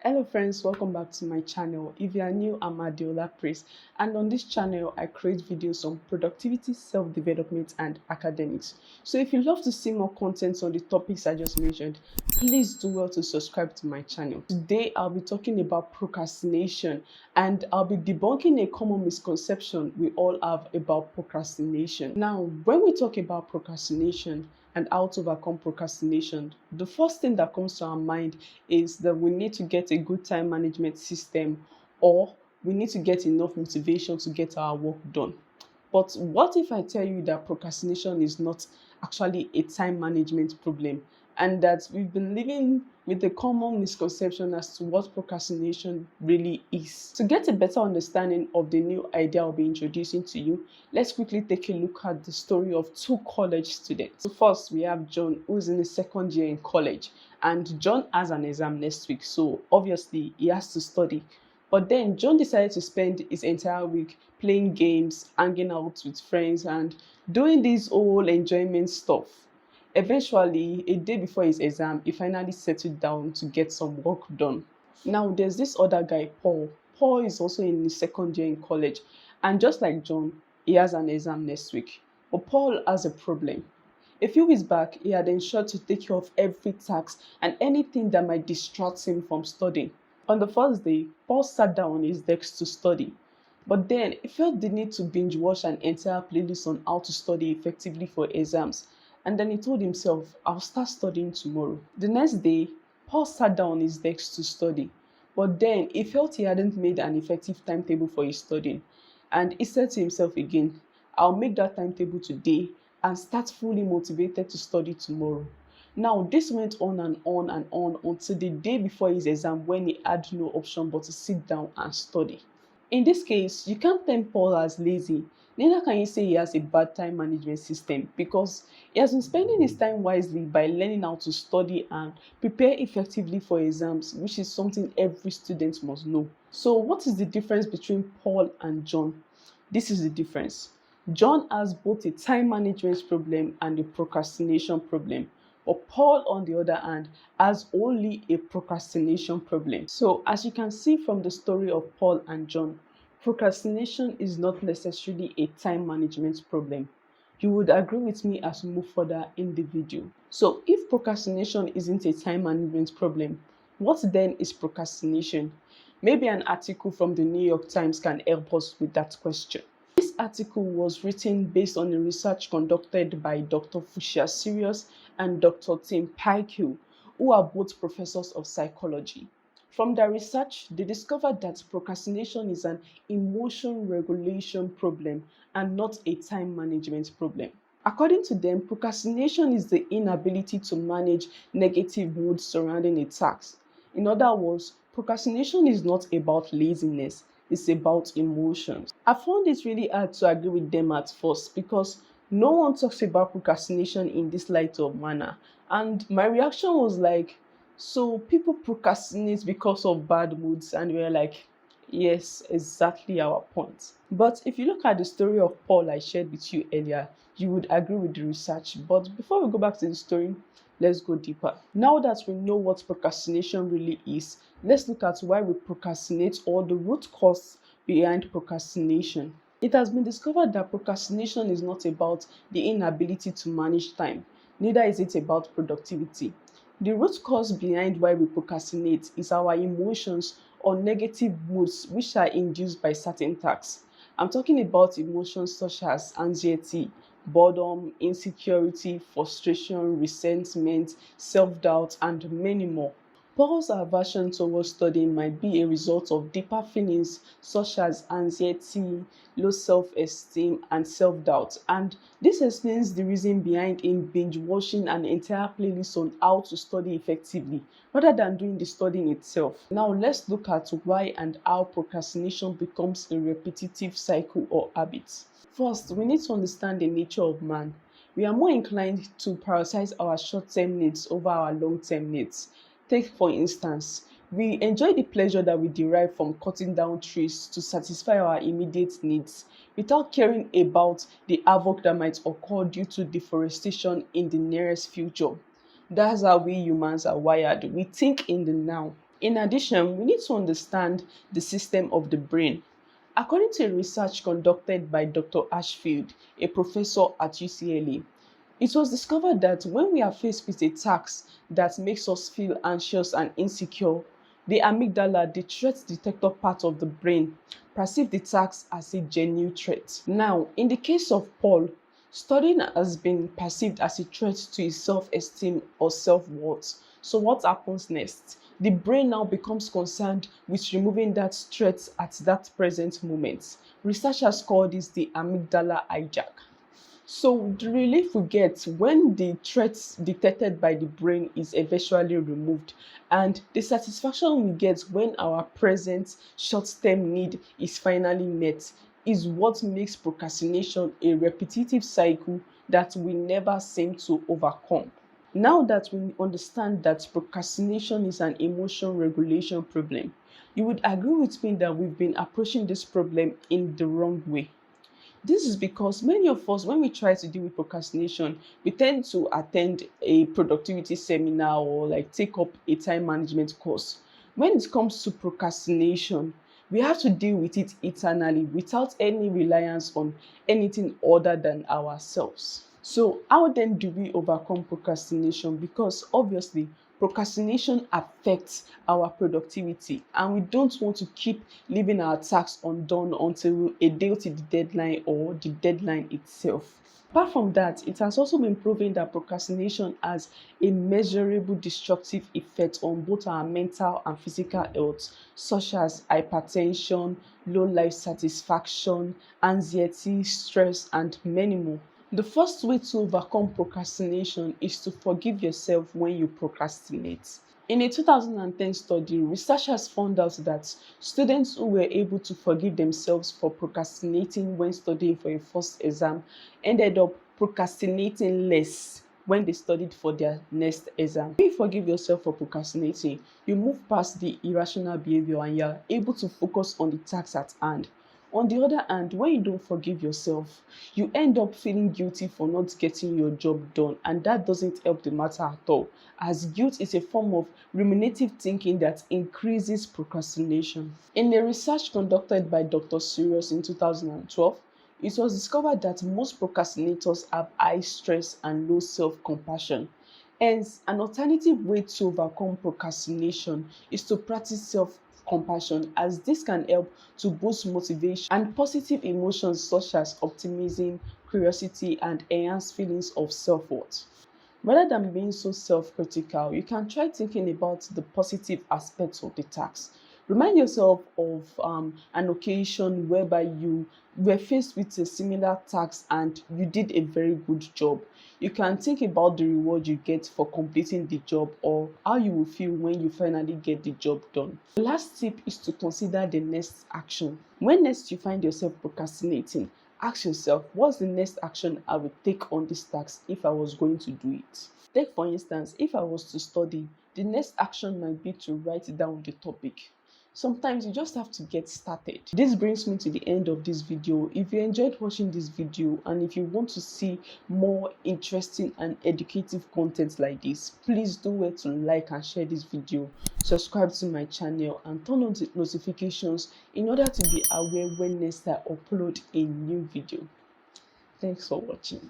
Hello friends, welcome back to my channel. If you are new, I'm Adeola Praise, and on this channel I create videos on productivity, self-development and academics. So if you love to see more content on the topics I just mentioned, please do well to subscribe to my channel. Today I'll be talking about procrastination, and I'll be debunking a common misconception we all have about procrastination. Now, when we talk about procrastination and how to overcome procrastination, the first thing that comes to our mind is that we need to get a good time management system, or we need to get enough motivation to get our work done. But what if I tell you that procrastination is not actually a time management problem, and that we've been living with a common misconception as to what procrastination really is? To get a better understanding of the new idea I'll be introducing to you, let's quickly take a look at the story of two college students. So first, we have John, who's in the second year in college, and John has an exam next week, so obviously he has to study. But then John decided to spend his entire week playing games, hanging out with friends, and doing this whole enjoyment stuff. Eventually, a day before his exam, he finally settled down to get some work done. Now, there's this other guy, Paul. Paul is also in his second year in college, and just like John, he has an exam next week. But Paul has a problem. A few weeks back, he had ensured to take care of every task and anything that might distract him from studying. On the first day, Paul sat down on his desk to study, but then he felt the need to binge watch an entire playlist on how to study effectively for exams. And then he told himself, I'll start studying tomorrow. The next day, Paul sat down on his desk to study, but then he felt he hadn't made an effective timetable for his studying. And he said to himself again, I'll make that timetable today and start fully motivated to study tomorrow. Now, this went on and on and on until the day before his exam, when he had no option but to sit down and study. In this case, you can't term Paul as lazy, neither can you say he has a bad time management system, because he has been spending his time wisely by learning how to study and prepare effectively for exams, which is something every student must know. So, what is the difference between Paul and John? This is the difference. John has both a time management problem and a procrastination problem. But Paul, on the other hand, has only a procrastination problem. So, as you can see from the story of Paul and John, procrastination is not necessarily a time management problem. You would agree with me as we move further in the video. So, if procrastination isn't a time management problem, what then is procrastination? Maybe an article from the New York Times can help us with that question. This article was written based on a research conducted by Dr. Fuschia Sirios and Dr. Tim Pike, who are both professors of psychology. From their research, they discovered that procrastination is an emotion regulation problem and not a time management problem. According to them, procrastination is the inability to manage negative moods surrounding a task. In other words, procrastination is not about laziness, it's about emotions. I found it really hard to agree with them at first, because no one talks about procrastination in this light of manner. And my reaction was like, so people procrastinate because of bad moods, and we're like, yes, exactly our point. But if you look at the story of Paul I shared with you earlier, you would agree with the research. But before we go back to the story, let's go deeper. Now that we know what procrastination really is, let's look at why we procrastinate, or the root cause behind procrastination. It has been discovered that procrastination is not about the inability to manage time, neither is it about productivity. The root cause behind why we procrastinate is our emotions or negative moods which are induced by certain tasks. I'm talking about emotions such as anxiety, boredom, insecurity, frustration, resentment, self-doubt, and many more. Paul's aversion towards studying might be a result of deeper feelings such as anxiety, low self-esteem, and self-doubt. And this explains the reason behind him binge watching an entire playlist on how to study effectively, rather than doing the studying itself. Now, let's look at why and how procrastination becomes a repetitive cycle or habit. First, we need to understand the nature of man. We are more inclined to prioritize our short-term needs over our long-term needs. Take, for instance, we enjoy the pleasure that we derive from cutting down trees to satisfy our immediate needs without caring about the havoc that might occur due to deforestation in the nearest future. That's how we humans are wired. We think in the now. In addition, we need to understand the system of the brain. According to research conducted by Dr. Ashfield, a professor at UCLA, it was discovered that when we are faced with a task that makes us feel anxious and insecure, the amygdala, the threat detector part of the brain, perceive the task as a genuine threat. Now, in the case of Paul, studying has been perceived as a threat to his self-esteem or self-worth. So what happens next? The brain now becomes concerned with removing that threat at that present moment. Researchers call this the amygdala hijack. So the relief we get when the threat detected by the brain is eventually removed, and the satisfaction we get when our present short-term need is finally met, is what makes procrastination a repetitive cycle that we never seem to overcome. Now that we understand that procrastination is an emotion regulation problem, you would agree with me that we've been approaching this problem in the wrong way. This is because many of us, when we try to deal with procrastination, we tend to attend a productivity seminar or like take up a time management course. When it comes to procrastination, we have to deal with it eternally without any reliance on anything other than ourselves. So how then do we overcome procrastination? Because obviously procrastination affects our productivity, and we don't want to keep leaving our tasks undone until a day to the deadline or the deadline itself. Apart from that, it has also been proven that procrastination has a measurable destructive effect on both our mental and physical health, such as hypertension, low life satisfaction, anxiety, stress, and many more. The first way to overcome procrastination is to forgive yourself when you procrastinate. In a 2010 study, researchers found out that students who were able to forgive themselves for procrastinating when studying for a first exam ended up procrastinating less when they studied for their next exam. When you forgive yourself for procrastinating, you move past the irrational behavior and you're able to focus on the task at hand. On the other hand, when you don't forgive yourself, you end up feeling guilty for not getting your job done, and that doesn't help the matter at all, as guilt is a form of ruminative thinking that increases procrastination. In a research conducted by Dr. Sirios in 2012, it was discovered that most procrastinators have high stress and low self-compassion. Hence, an alternative way to overcome procrastination is to practice self-compassion, as this can help to boost motivation and positive emotions such as optimism, curiosity, and enhanced feelings of self-worth. Rather than being so self-critical, you can try thinking about the positive aspects of the task. Remind yourself of an occasion whereby you were faced with a similar task and you did a very good job. You can think about the reward you get for completing the job, or how you will feel when you finally get the job done. The last tip is to consider the next action. When next you find yourself procrastinating, ask yourself, what's the next action I would take on this task if I was going to do it? Take for instance, if I was to study, the next action might be to write down the topic. Sometimes you just have to get started. This brings me to the end of this video. If you enjoyed watching this video and if you want to see more interesting and educative content like this, please do well to like and share this video, subscribe to my channel, and turn on the notifications in order to be aware when next I upload a new video. Thanks for watching.